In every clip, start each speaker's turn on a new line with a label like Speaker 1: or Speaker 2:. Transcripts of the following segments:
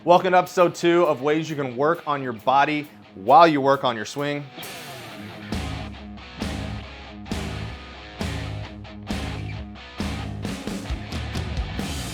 Speaker 1: Welcome to episode 2 of ways you can work on your body while you work on your swing.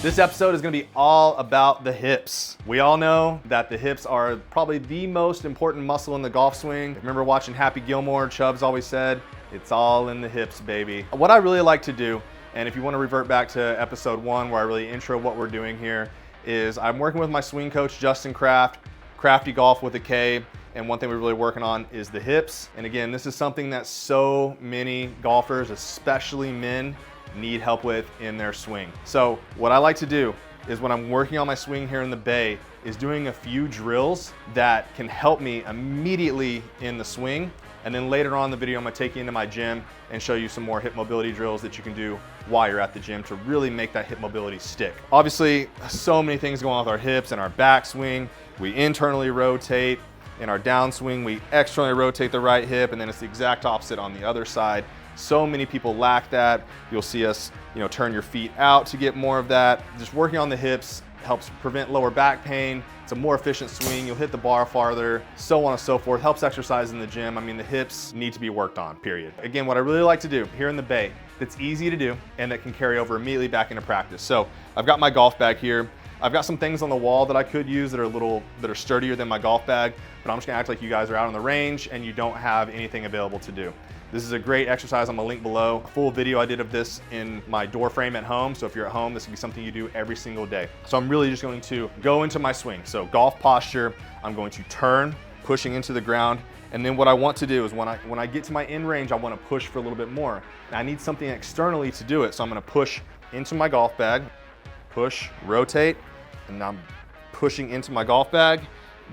Speaker 1: This episode is going to be all about the hips. We all know that the hips are probably the most important muscle in the golf swing. Remember watching Happy Gilmore? Chubbs always said, it's all in the hips, baby. What I really like to do, and if you want to revert back to episode 1 where I really intro what we're doing here, is I'm working with my swing coach, Justin Kraft, Crafty Golf with a K, and one thing we're really working on is the hips. And again, this is something that so many golfers, especially men, need help with in their swing. So what I like to do is when I'm working on my swing here in the bay is doing a few drills that can help me immediately in the swing. And then later on in the video, I'm gonna take you into my gym and show you some more hip mobility drills that you can do while you're at the gym to really make that hip mobility stick. Obviously, so many things going on with our hips and our backswing. We internally rotate. In our downswing, we externally rotate the right hip, and then it's the exact opposite on the other side. So many people lack that. You'll see us, turn your feet out to get more of that. Just working on the hips helps prevent lower back pain. It's a more efficient swing. You'll hit the bar farther, so on and so forth. Helps exercise in the gym. I mean, the hips need to be worked on, period. Again, what I really like to do here in the bay that's easy to do and that can carry over immediately back into practice. So I've got my golf bag here. I've got some things on the wall that I could use that are sturdier than my golf bag, but I'm just gonna act like you guys are out on the range and you don't have anything available to do. This is a great exercise. I'm gonna link below a full video I did of this in my door frame at home. So if you're at home, this would be something you do every single day. So I'm really just going to go into my swing. So golf posture, I'm going to turn, pushing into the ground. And then what I want to do is when I get to my in range, I want to push for a little bit more. And I need something externally to do it. So I'm gonna push into my golf bag, push, rotate, and now I'm pushing into my golf bag,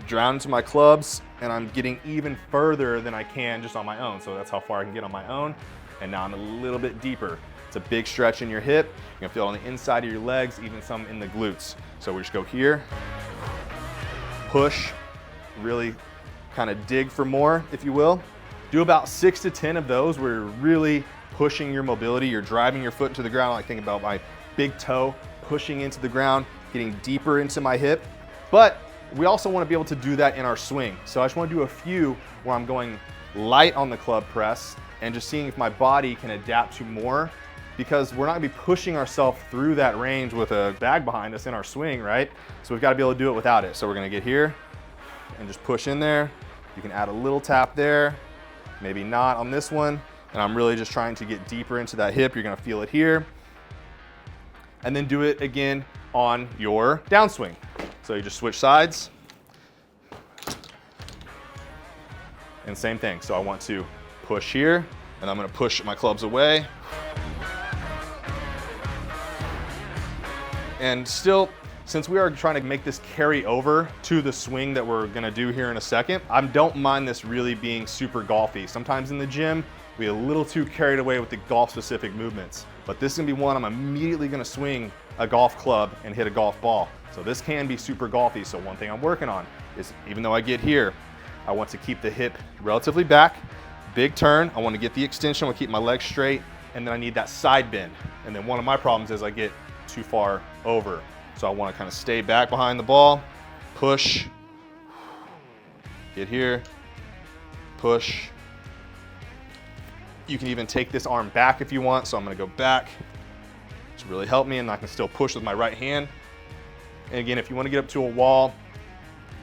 Speaker 1: down into my clubs, and I'm getting even further than I can just on my own. So that's how far I can get on my own. And now I'm a little bit deeper. It's a big stretch in your hip. You're gonna feel it on the inside of your legs, even some in the glutes. So we just go here, push, really kind of dig for more, if you will. Do about 6 to 10 of those where you're really pushing your mobility. You're driving your foot into the ground. Like think about my big toe pushing into the ground, getting deeper into my hip. But we also want to be able to do that in our swing. So I just want to do a few where I'm going light on the club press and just seeing if my body can adapt to more, because we're not gonna be pushing ourselves through that range with a bag behind us in our swing, right? So we've got to be able to do it without it. So we're gonna get here and just push in there. You can add a little tap there, maybe not on this one. And I'm really just trying to get deeper into that hip. You're gonna feel it here. And then do it again on your downswing. So you just switch sides. And same thing. So I want to push here, and I'm gonna push my clubs away. And still, since we are trying to make this carry over to the swing that we're gonna do here in a second, I don't mind this really being super golfy. Sometimes in the gym, we get a little too carried away with the golf-specific movements. But this is gonna be one I'm immediately gonna swing a golf club and hit a golf ball. So this can be super golfy. So one thing I'm working on is, even though I get here, I want to keep the hip relatively back, big turn. I want to get the extension, I want to keep my legs straight, and then I need that side bend. And then one of my problems is I get too far over. So I want to kind of stay back behind the ball, push, get here, push. You can even take this arm back if you want. So I'm going to go back to really help me, and I can still push with my right hand. And again, if you want to get up to a wall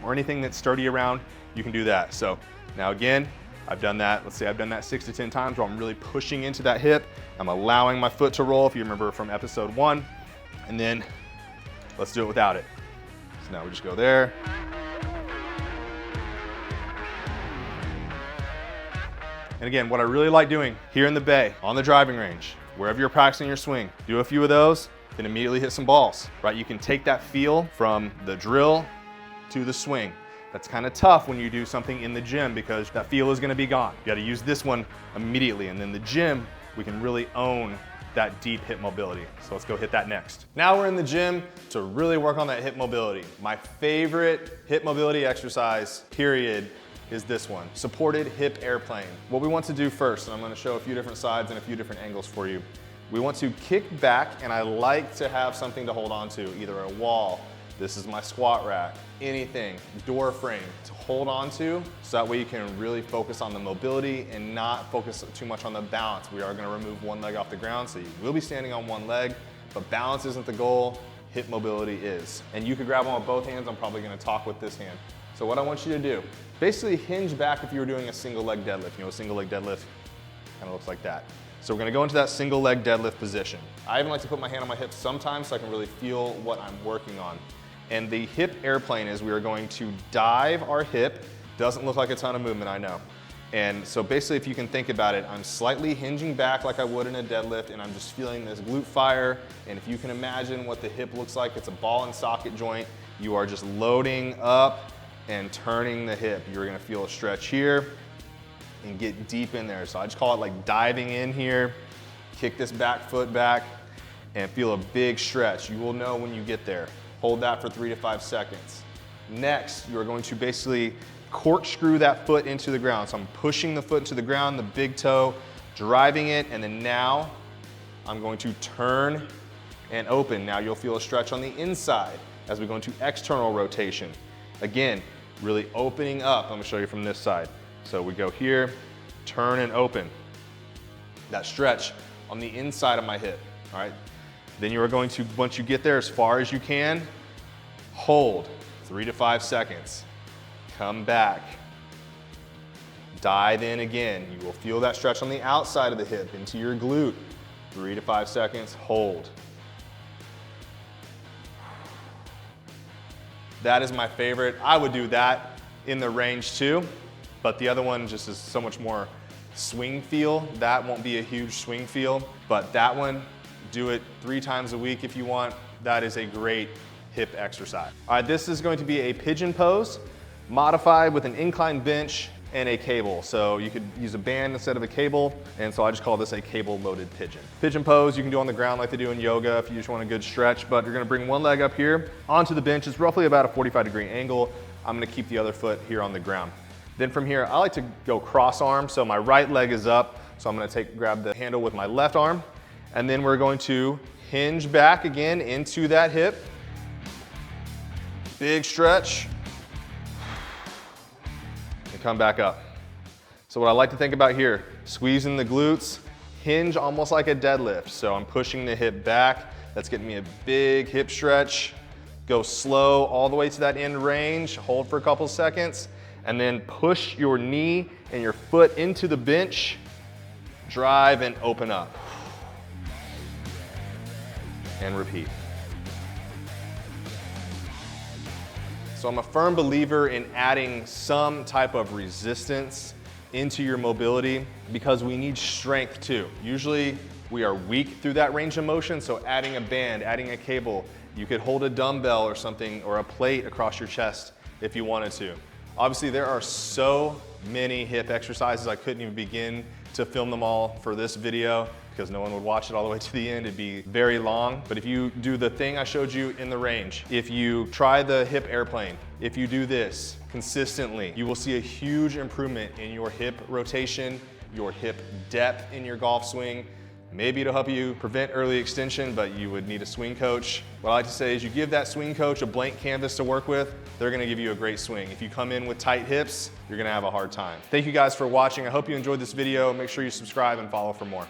Speaker 1: or anything that's sturdy around, you can do that. So now again, I've done that. Let's say I've done that 6 to 10 times where I'm really pushing into that hip. I'm allowing my foot to roll, if you remember from episode 1. And then let's do it without it. So now we just go there. And again, what I really like doing here in the bay, on the driving range, wherever you're practicing your swing, do a few of those, then immediately hit some balls, right? You can take that feel from the drill to the swing. That's kind of tough when you do something in the gym because that feel is gonna be gone. You gotta use this one immediately. And then the gym, we can really own that deep hip mobility. So let's go hit that next. Now we're in the gym to really work on that hip mobility. My favorite hip mobility exercise, period, is this one, supported hip airplane. What we want to do first, and I'm gonna show a few different sides and a few different angles for you. We want to kick back, and I like to have something to hold on to, either a wall, This is my squat rack, anything, door frame to hold on to, so that way you can really focus on the mobility and not focus too much on the balance. We are gonna remove one leg off the ground, so you will be standing on one leg, but balance isn't the goal, hip mobility is. And you could grab one with both hands. I'm probably gonna talk with this hand. So what I want you to do, basically hinge back if you were doing a single leg deadlift. You know, a single leg deadlift kind of looks like that. So we're gonna go into that single leg deadlift position. I even like to put my hand on my hips sometimes so I can really feel what I'm working on. And the hip airplane is we are going to dive our hip. Doesn't look like a ton of movement, I know. And so basically if you can think about it, I'm slightly hinging back like I would in a deadlift, and I'm just feeling this glute fire. And if you can imagine what the hip looks like, it's a ball and socket joint. You are just loading up and turning the hip. You're gonna feel a stretch here and get deep in there. So I just call it like diving in here, kick this back foot back, and feel a big stretch. You will know when you get there. Hold that for 3 to 5 seconds. Next, you're going to basically corkscrew that foot into the ground. So I'm pushing the foot into the ground, the big toe, driving it, and then now I'm going to turn and open. Now you'll feel a stretch on the inside as we go into external rotation. Again, really opening up. I'm gonna show you from this side. So we go here, turn and open. That stretch on the inside of my hip, all right? Then you are going to, once you get there as far as you can, hold 3 to 5 seconds. Come back. Dive in again. You will feel that stretch on the outside of the hip into your glute. 3 to 5 seconds, hold. That is my favorite. I would do that in the range too, but the other one just is so much more swing feel. That won't be a huge swing feel, but that one, do it 3 times a week if you want. That is a great hip exercise. All right, this is going to be a pigeon pose, modified with an incline bench and a cable. So you could use a band instead of a cable, and so I just call this a cable-loaded pigeon. Pigeon pose you can do on the ground like they do in yoga if you just want a good stretch, but you're gonna bring one leg up here onto the bench. It's roughly about a 45-degree angle. I'm gonna keep the other foot here on the ground. Then from here, I like to go cross arm, so my right leg is up, so I'm gonna grab the handle with my left arm, and then we're going to hinge back again into that hip. Big stretch. And come back up. So what I like to think about here, squeezing the glutes, hinge almost like a deadlift. So I'm pushing the hip back. That's getting me a big hip stretch. Go slow all the way to that end range. Hold for a couple seconds. And then push your knee and your foot into the bench. Drive and open up. And repeat. So I'm a firm believer in adding some type of resistance into your mobility because we need strength too. Usually we are weak through that range of motion, so adding a band, adding a cable, you could hold a dumbbell or something or a plate across your chest if you wanted to. Obviously there are so many hip exercises, I couldn't even begin to film them all for this video because no one would watch it all the way to the end. It'd be very long. But if you do the thing I showed you in the range, if you try the hip airplane, if you do this consistently, you will see a huge improvement in your hip rotation, your hip depth in your golf swing. Maybe it'll help you prevent early extension, but you would need a swing coach. What I like to say is you give that swing coach a blank canvas to work with, they're gonna give you a great swing. If you come in with tight hips, you're gonna have a hard time. Thank you guys for watching. I hope you enjoyed this video. Make sure you subscribe and follow for more.